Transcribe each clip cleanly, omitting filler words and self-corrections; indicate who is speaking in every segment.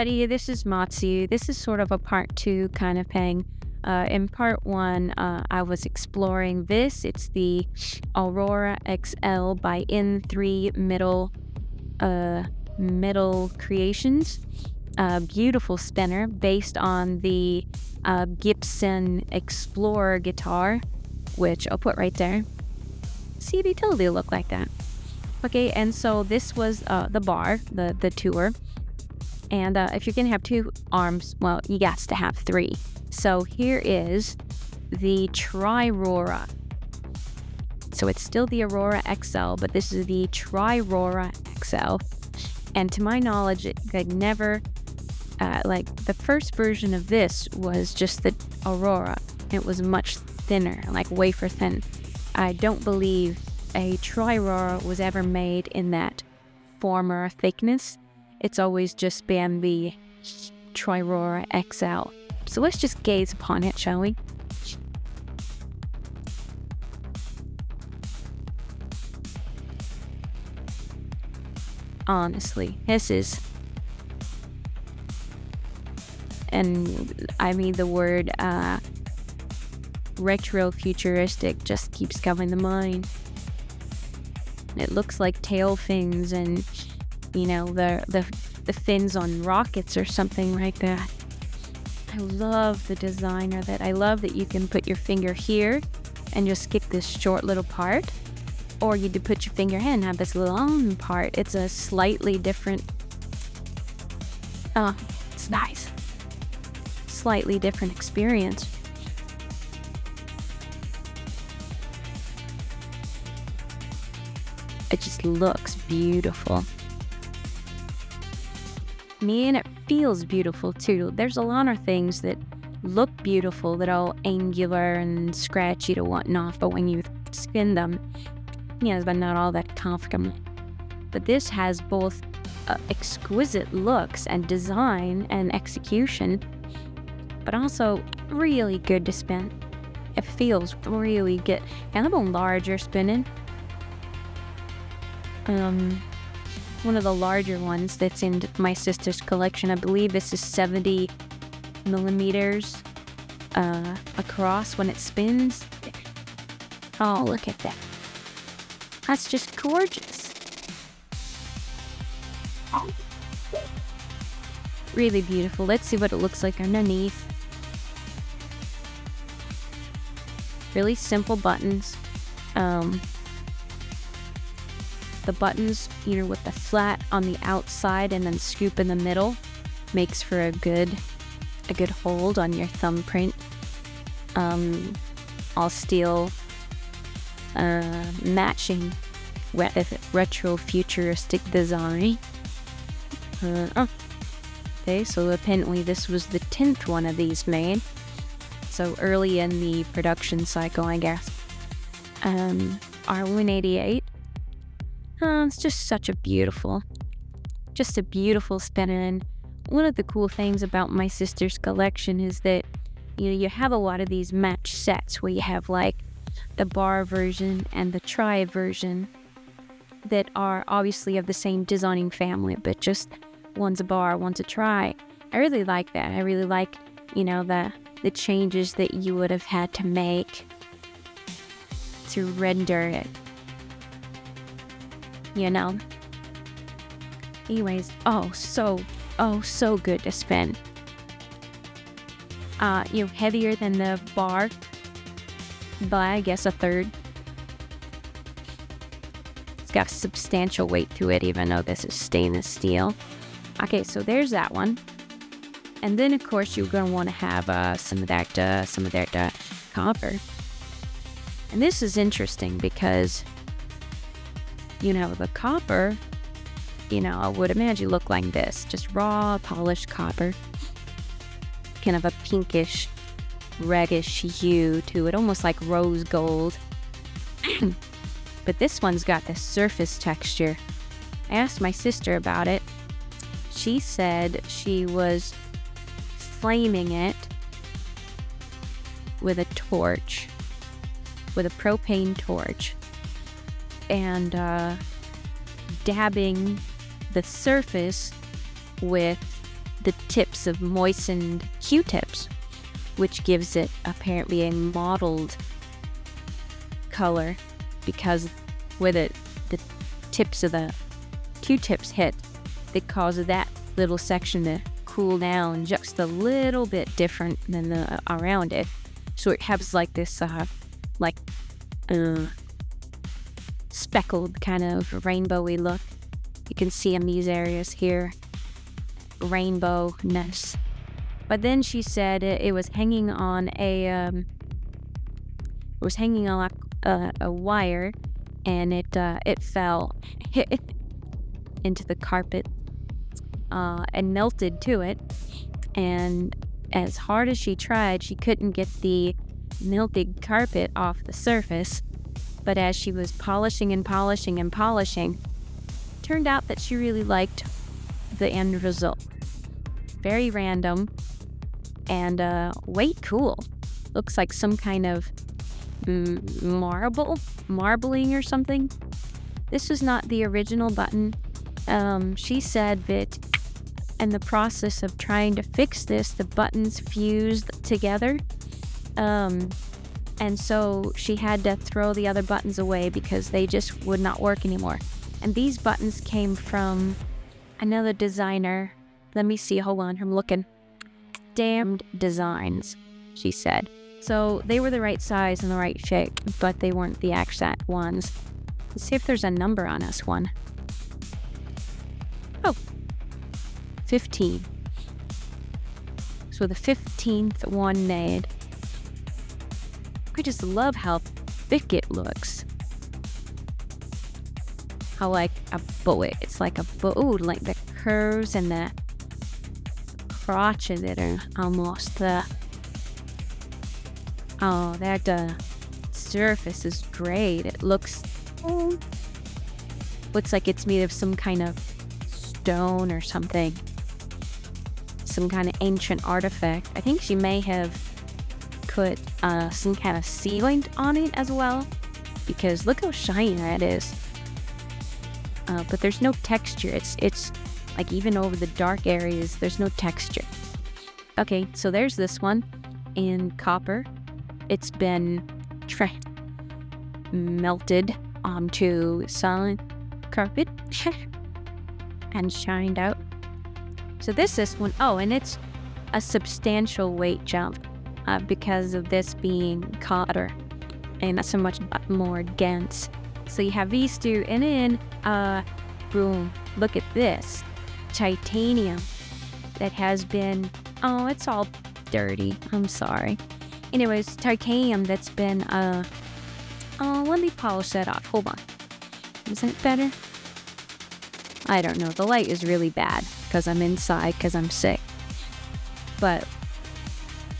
Speaker 1: everybody, this is Moxie. This is sort of a part 2 kind of thing. In part 1, I was exploring this. It's the Aurora XL by N3 Middle Creations. Beautiful spinner based on the Gibson Explorer guitar, which I'll put right there. See, they totally look like that. Okay, and so this was the bar, the tour. And if you're going to have 2 arms, well, you got to have 3. So here is the Triora. So it's still the Aurora XL, but this is the Triora XL. And to my knowledge, it never, the first version of this was just the Aurora. It was much thinner, like wafer thin. I don't believe a Triora was ever made in that former thickness. It's always just been the Triora XL. So let's just gaze upon it, shall we? Honestly, this is... And I mean, the word retro-futuristic just keeps coming to mind. It looks like tail fins and, you know, the fins on rockets or something like that. I love the design of it. I love that you can put your finger here and just skip this short little part. Or you could put your finger here and have this long part. It's a slightly different... Oh, it's nice. Slightly different experience. It just looks beautiful. And it feels beautiful too. There's a lot of things that look beautiful that are all angular and scratchy to whatnot, but when you spin them, but not all that comfortable. But this has both exquisite looks and design and execution, but also really good to spin. It feels really good. And I'm a larger spinning. One of the larger ones that's in my sister's collection. I believe this is 70 millimeters across when it spins. Oh, look at that. That's just gorgeous. Really beautiful. Let's see what it looks like underneath. Really simple buttons. The buttons, you know, with the flat on the outside and then scoop in the middle, makes for a good hold on your thumbprint. All steel, matching retro futuristic design. Okay, so apparently this was the 10th one of these made. So early in the production cycle, I guess. R188. It's just such a beautiful spinner. And one of the cool things about my sister's collection is that, you know, you have a lot of these match sets where you have like the bar version and the tri version that are obviously of the same designing family, but just one's a bar, one's a tri. I really like that. I really like, you know, the changes that you would have had to make to render it. You know. Anyways, so good to spin. Heavier than the bar by, I guess, a third. It's got substantial weight to it, even though this is stainless steel. Okay, so there's that one. And then, of course, you're going to want to have some of that copper. And this is interesting because, you know, the copper, you know, I would imagine look like this. Just raw, polished copper. Kind of a pinkish, reddish hue to it, almost like rose gold. But this one's got the surface texture. I asked my sister about it. She said she was flaming it with a torch, with a propane torch, and dabbing the surface with the tips of moistened Q-tips, which gives it apparently a mottled color, because with it, the tips of the Q-tips hit, it causes that little section to cool down just a little bit different than the around it. So it has like this speckled kind of rainbowy look. You can see in these areas here, rainbow-ness. But then she said it was hanging on a wire, and it fell, hit into the carpet, and melted to it. And as hard as she tried, she couldn't get the melted carpet off the surface. But as she was polishing and polishing and polishing, turned out that she really liked the end result. Very random and way cool. Looks like some kind of marbling or something. This is not the original button. She said that in the process of trying to fix this, the buttons fused together. And so she had to throw the other buttons away because they just would not work anymore. And these buttons came from another designer. Let me see, hold on, I'm looking. Damned Designs, she said. So they were the right size and the right shape, but they weren't the exact ones. Let's see if there's a number on this one. Oh, 15. So the 15th one made. I just love how thick it looks. How like a bullet. It's like a bullet. Like the curves and the crotch of it are almost the. Oh, that surface is great. It looks like it's made of some kind of stone or something. Some kind of ancient artifact. I think she may have put some kind of sealant on it as well, because look how shiny that is. But there's no texture. It's like even over the dark areas, there's no texture. Okay, so there's this one in copper. It's been melted onto solid carpet and shined out. So this one, oh, and it's a substantial weight jump because of this being copper and not so much more dense. So you have these two, and then boom, look at this titanium that has been, oh, it's all dirty, I'm sorry. Anyways, titanium that's been let me polish that off. Hold on. Is that better? I don't know. The light is really bad because I'm inside because I'm sick. But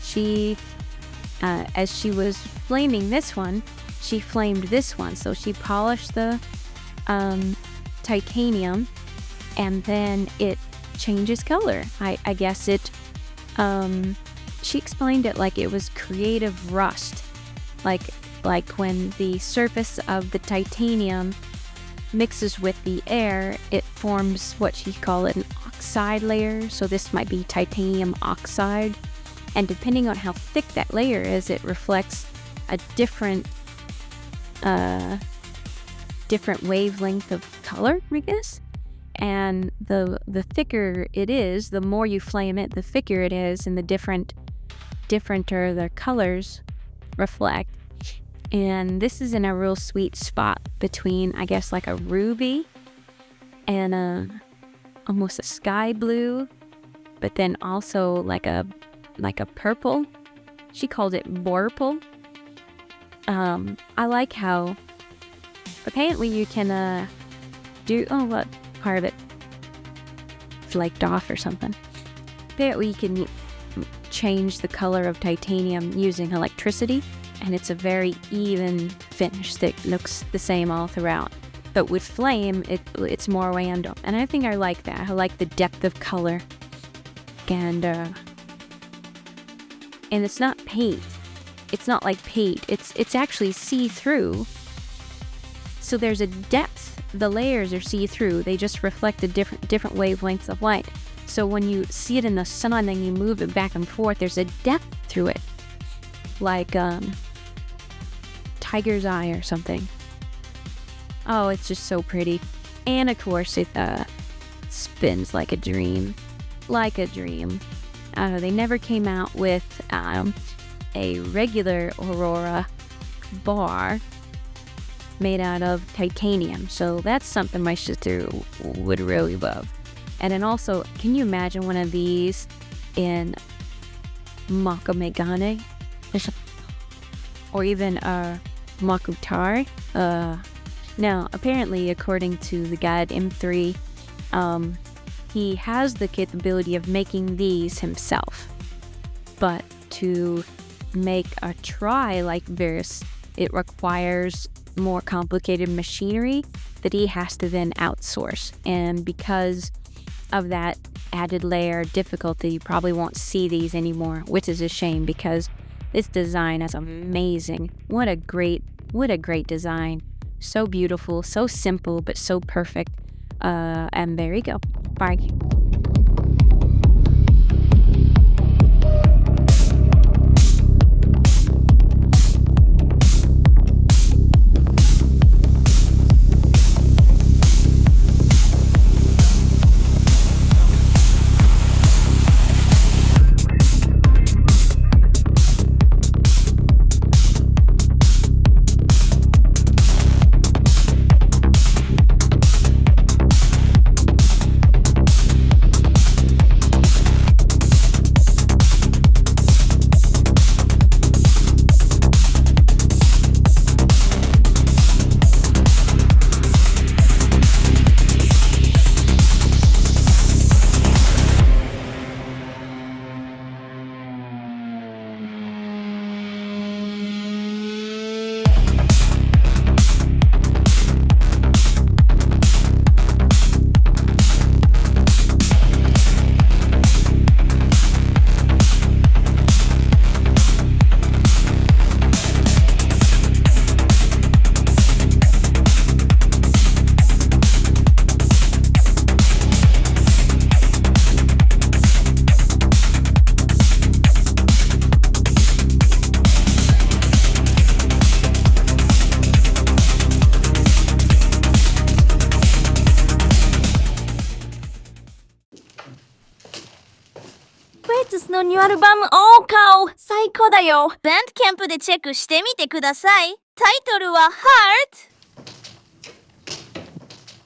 Speaker 1: she, as she was flaming this one, she flamed this one. So she polished the titanium, and then it changes color. I guess it, she explained it like it was creative rust. Like when the surface of the titanium mixes with the air, it forms what she called an oxide layer. So this might be titanium oxide. And depending on how thick that layer is, it reflects a different wavelength of color, I guess. And the thicker it is, the more you flame it, the thicker it is, and the differenter the colors reflect. And this is in a real sweet spot between, I guess, like a ruby and almost a sky blue, but then also like a purple. She called it borpal. I like how apparently you can do, oh, what part of it flaked off or something. Apparently you can change the color of titanium using electricity, and it's a very even finish that looks the same all throughout. But with flame, it's more random, and I think I like that. I like the depth of color, and it's not paint. It's not like paint. It's actually see-through. So there's a depth. The layers are see-through. They just reflect the different wavelengths of light. So when you see it in the sun and you move it back and forth, there's a depth to it. Like tiger's eye or something. Oh, it's just so pretty. And of course it spins like a dream. Like a dream. They never came out with a regular Aurora bar made out of titanium. So that's something my sister would really love. And then also, can you imagine one of these in Makamegane? Or even Makutar? Now, apparently, according to the guide M3, he has the capability of making these himself. But to make a try like this, it requires more complicated machinery that he has to then outsource. And because of that added layer of difficulty, you probably won't see these anymore, which is a shame because this design is amazing. What a great design. So beautiful, so simple, but so perfect. And there you go. Bye.
Speaker 2: Fidget のニューアルバム、おー顔最高だよ。バンドキャンプでチェックしてみてください。タイトルは Heart